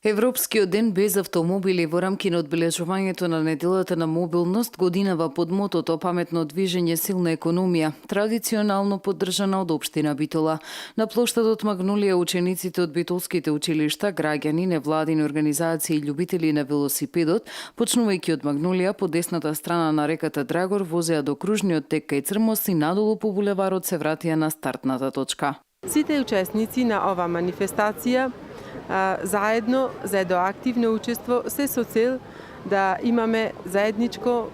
Европскиот ден без автомобили во рамки на одбележувањето на неделата на мобилност годинава под мотото паметно движење силна економија, традиционално поддржана од општина Битола. На плоштадот Магнолија учениците од битолските училишта, граѓани, невладини организации и љубители на велосипедот, почнувајќи од Магнолија по десната страна на реката Драгор, возеа до кружниот тек кај Црмост и надолу по булеварот се вратија на стартната точка. Сите учесници на ова манифестација заедно за едно активно учество се со цел да имаме заедничко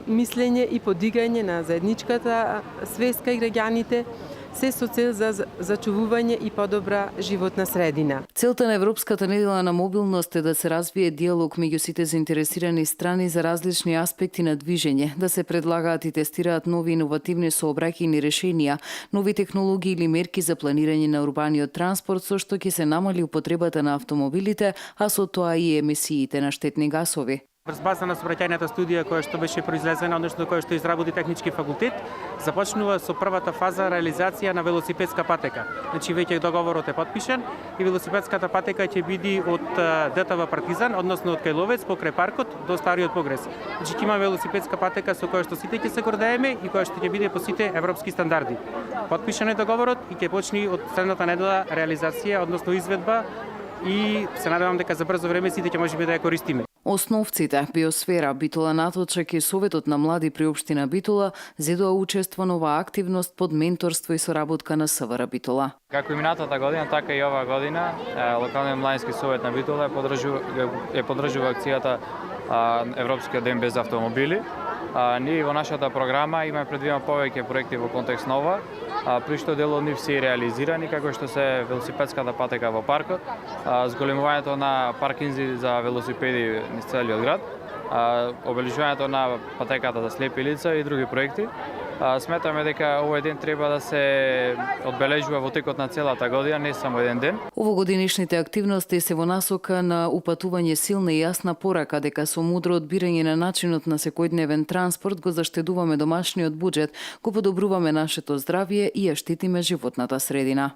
мислење и подигање на заедничката свест кај граѓаните, се со цел за зачувување и подобра животна средина. Целта на Европската недела на мобилност е да се развие диалог меѓу сите заинтересирани страни за различни аспекти на движење, да се предлагаат и тестираат нови иновативни сообраќајни решенија, нови технологии или мерки за планирање на урбаниот транспорт, со што ќе се намали употребата на автомобилите, а со тоа и емисиите на штетни гасови. Врз база на сообраќајната студија која што беше произлезена, односно која што изработи технички факултет, започнува со првата фаза реализација на велосипедска патека. Значи веќе договорот е потпишан и велосипедската патека ќе биде од ДТВ Партизан, односно од Кајловец покрај паркот до Стариот Погрес. Значи ќе има велосипедска патека со која што сите ќе се гордееме и која што ќе биде по сите европски стандарди. Потпишан е договорот и ќе почне од следната недела реализација, односно изведба, и се надевам дека за брзо време сите ќе можеме да ја користиме. Основците Биосфера, Битола Наточек и Советот на млади при општина Битола зедоа учество на оваа активност под менторство и соработка на СВР Битола. Како и минатата година, така и оваа година, локалниот младински совет на Битола ја поддржува акцијата Европскиот ден без автомобили. Ние во нашата програма имаме предвидено повеќе проекти во контекст на ова, при што дел од нив се и реализирани, како што се велосипедската патека во паркот, зголемувањето на паркинзи за велосипеди низ целиот град, обележувањето на патеката за слепи лица и други проекти. Сметаме дека овој ден треба да се одбележува во текот на целата година, не само еден ден. Овогодинишните активности се во насока на упатување силна и јасна порака дека со мудро одбирање на начинот на секојдневен транспорт го заштедуваме домашниот буџет, го подобруваме нашето здравје и ја штитиме животната средина.